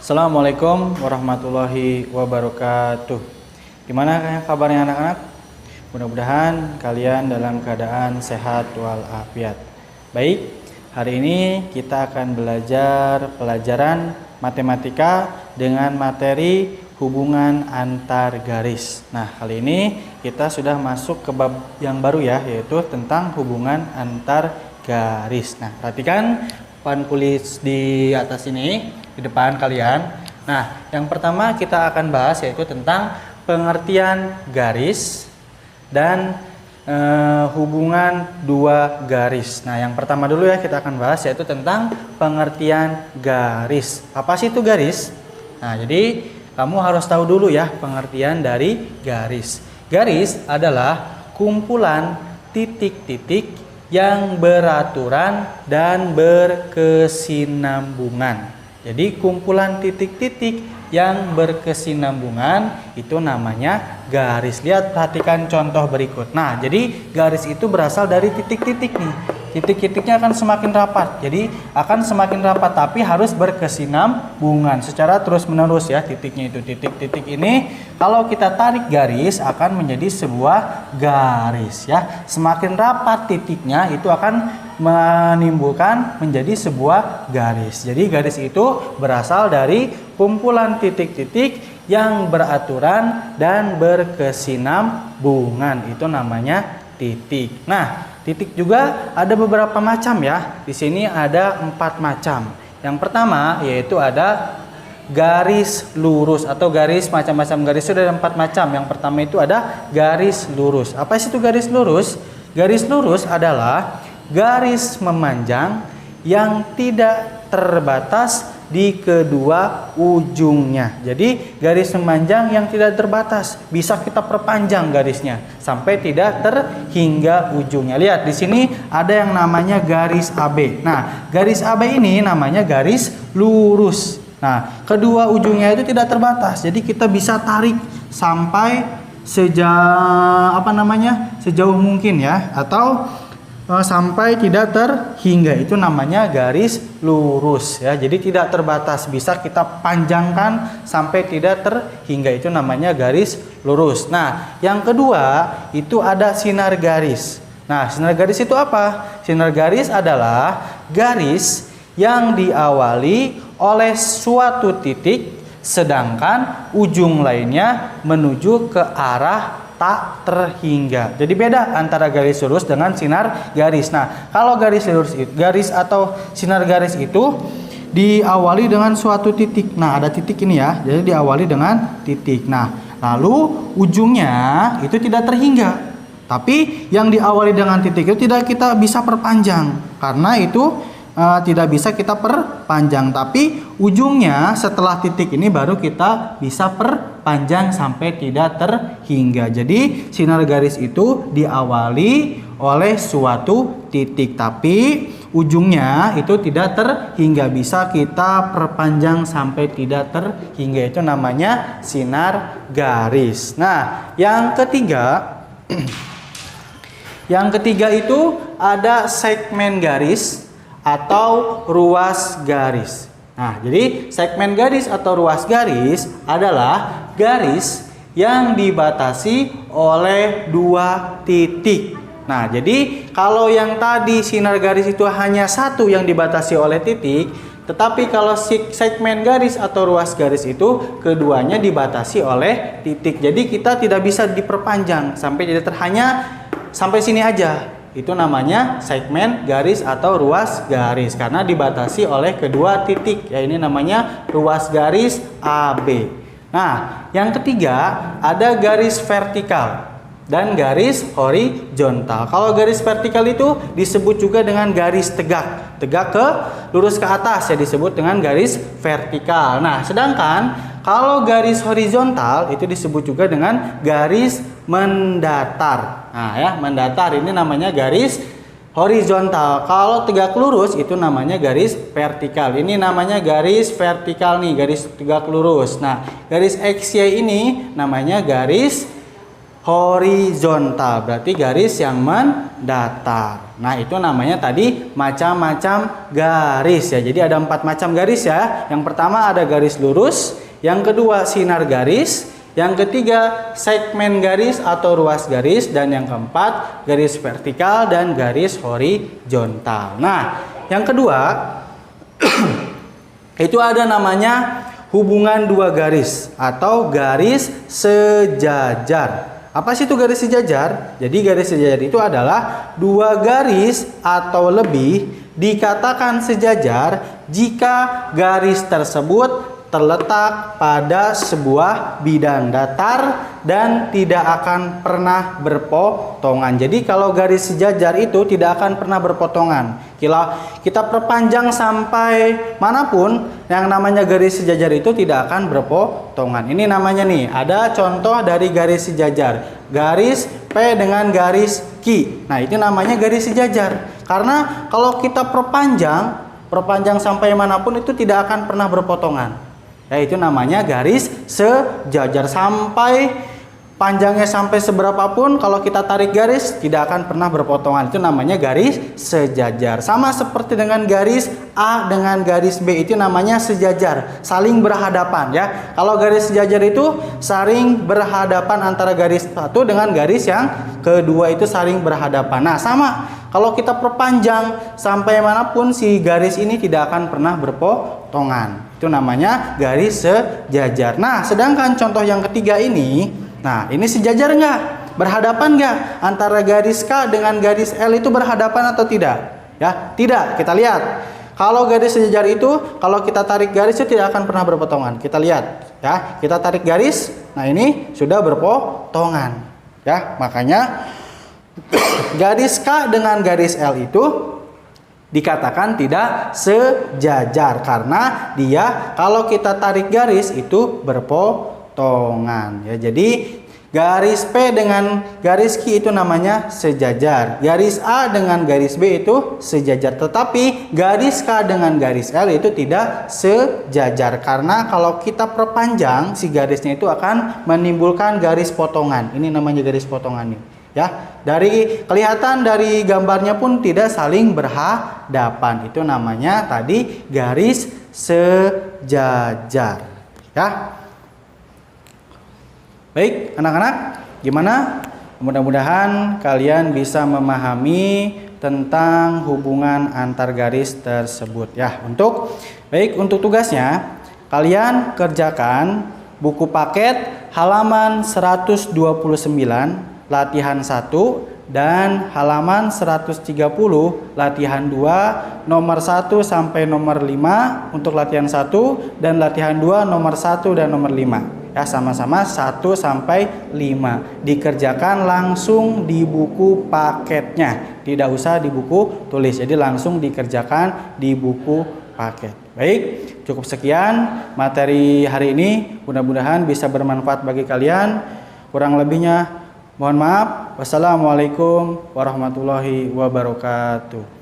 Assalamualaikum warahmatullahi wabarakatuh. Gimana kabarnya anak-anak? Mudah-mudahan kalian dalam keadaan sehat walafiat. Baik, hari ini kita akan belajar pelajaran matematika dengan materi hubungan antar garis. Nah, kali ini kita sudah masuk ke bab yang baru ya, yaitu tentang hubungan antar garis. Nah, perhatikan papan tulis di atas ini, di depan kalian. Nah, yang pertama kita akan bahas yaitu tentang pengertian garis dan hubungan dua garis. Nah, yang pertama dulu ya kita akan bahas yaitu tentang pengertian garis. Apa sih itu garis? Nah, jadi kamu harus tahu dulu ya pengertian dari garis. Garis adalah kumpulan titik-titik yang beraturan dan berkesinambungan. Jadi kumpulan titik-titik yang berkesinambungan itu namanya garis. Lihat, perhatikan contoh berikut. Nah, jadi garis itu berasal dari titik-titik nih. Titik-titiknya akan semakin rapat. Jadi akan semakin rapat tapi harus berkesinambungan secara terus-menerus ya. Titiknya itu titik-titik ini kalau kita tarik garis akan menjadi sebuah garis ya. Semakin rapat titiknya itu akan menimbulkan menjadi sebuah garis. Jadi garis itu berasal dari kumpulan titik-titik yang beraturan dan berkesinambungan. Itu namanya titik. Nah, titik juga ada beberapa macam ya. Di sini ada 4 macam. Yang pertama yaitu ada garis lurus atau garis, macam-macam garis itu ada 4 macam. Yang pertama itu ada garis lurus. Apa sih itu garis lurus? Garis lurus adalah garis memanjang yang tidak terbatas di kedua ujungnya. Jadi garis memanjang yang tidak terbatas, bisa kita perpanjang garisnya sampai tidak terhingga ujungnya. Lihat di sini ada yang namanya garis AB. Nah, garis AB ini namanya garis lurus. Nah, kedua ujungnya itu tidak terbatas. Jadi kita bisa tarik sampai sejauh mungkin ya, atau sampai tidak terhingga, itu namanya garis lurus ya. Jadi tidak terbatas, bisa kita panjangkan sampai tidak terhingga, itu namanya garis lurus. Nah, yang kedua itu ada sinar garis. Nah, sinar garis itu apa? Sinar garis adalah garis yang diawali oleh suatu titik sedangkan ujung lainnya menuju ke arah tak terhingga. Jadi beda antara garis lurus dengan sinar garis. Nah, kalau garis lurus, garis atau sinar garis itu diawali dengan suatu titik. Nah, ada titik ini ya. Jadi diawali dengan titik. Nah, lalu ujungnya itu tidak terhingga. Tapi yang diawali dengan titik itu tidak kita bisa perpanjang karena itu tidak bisa kita perpanjang, tapi ujungnya setelah titik ini baru kita bisa perpanjang sampai tidak terhingga. Jadi sinar garis itu diawali oleh suatu titik tapi ujungnya itu tidak terhingga, bisa kita perpanjang sampai tidak terhingga, itu namanya sinar garis. Nah, yang ketiga itu ada segmen garis atau ruas garis. Nah, jadi segmen garis atau ruas garis adalah garis yang dibatasi oleh dua titik. Nah, jadi kalau yang tadi sinar garis itu hanya satu yang dibatasi oleh titik, tetapi kalau segmen garis atau ruas garis itu keduanya dibatasi oleh titik. Jadi kita tidak bisa diperpanjang sampai hanya sampai sini aja. Itu namanya segmen garis atau ruas garis karena dibatasi oleh kedua titik. Ya, ini namanya ruas garis AB. Nah, yang ketiga ada garis vertikal dan garis horizontal. Kalau garis vertikal itu disebut juga dengan garis tegak. Tegak lurus ke atas ya disebut dengan garis vertikal. Nah, sedangkan kalau garis horizontal itu disebut juga dengan garis mendatar. Nah ya, mendatar ini namanya garis horizontal. Kalau tegak lurus itu namanya garis vertikal. Ini namanya garis vertikal nih, garis tegak lurus. Nah, garis XY ini namanya garis horizontal, berarti garis yang mendatar. Nah, itu namanya tadi macam-macam garis ya. Jadi ada 4 macam garis ya. Yang pertama ada garis lurus, yang kedua sinar garis, yang ketiga segmen garis atau ruas garis, dan yang keempat garis vertikal dan garis horizontal. Nah, yang kedua itu ada namanya hubungan 2 garis atau garis sejajar. Apa sih itu garis sejajar? Jadi garis sejajar itu adalah 2 garis atau lebih dikatakan sejajar jika garis tersebut terletak pada sebuah bidang datar dan tidak akan pernah berpotongan. Jadi kalau garis sejajar itu tidak akan pernah berpotongan. Kita perpanjang sampai manapun, yang namanya garis sejajar itu tidak akan berpotongan. Ini namanya nih, ada contoh dari garis sejajar. Garis P dengan garis Q. Nah, itu namanya garis sejajar. Karena kalau kita perpanjang sampai manapun itu tidak akan pernah berpotongan. Ya, itu namanya garis sejajar. Sampai panjangnya sampai seberapapun, kalau kita tarik garis tidak akan pernah berpotongan. Itu namanya garis sejajar. Sama seperti dengan garis A dengan garis B, itu namanya sejajar, saling berhadapan ya. Kalau garis sejajar itu saling berhadapan antara garis satu dengan garis yang kedua, itu saling berhadapan. Nah, sama kalau kita perpanjang sampai manapun, si garis ini tidak akan pernah berpotongan. Itu namanya garis sejajar. Nah, sedangkan contoh yang ketiga ini, nah ini sejajar nggak? Berhadapan nggak? Antara garis K dengan garis L itu berhadapan atau tidak? Ya, tidak. Kita lihat. Kalau garis sejajar itu, kalau kita tarik garis itu tidak akan pernah berpotongan. Kita lihat, ya. Kita tarik garis, nah ini sudah berpotongan. Ya, makanya garis K dengan garis L itu dikatakan tidak sejajar karena dia kalau kita tarik garis itu berpotongan ya. Jadi garis P dengan garis Q itu namanya sejajar. Garis A dengan garis B itu sejajar. Tetapi garis K dengan garis L itu tidak sejajar karena kalau kita perpanjang si garisnya itu akan menimbulkan garis potongan. Ini namanya garis potongan nih. Ya, dari kelihatan dari gambarnya pun tidak saling berhadapan. Itu namanya tadi garis sejajar. Ya. Baik, anak-anak, gimana? Mudah-mudahan kalian bisa memahami tentang hubungan antar garis tersebut ya. Untuk tugasnya kalian kerjakan buku paket halaman 129 latihan 1 dan halaman 130 latihan 2 nomor 1 sampai nomor 5 untuk latihan 1 dan latihan 2 nomor 1 dan nomor 5 ya, sama-sama 1 sampai 5 dikerjakan langsung di buku paketnya, tidak usah di buku tulis, jadi langsung dikerjakan di buku paket. Baik, cukup sekian materi hari ini, mudah-mudahan bisa bermanfaat bagi kalian. Kurang lebihnya mohon maaf. Wassalamualaikum warahmatullahi wabarakatuh.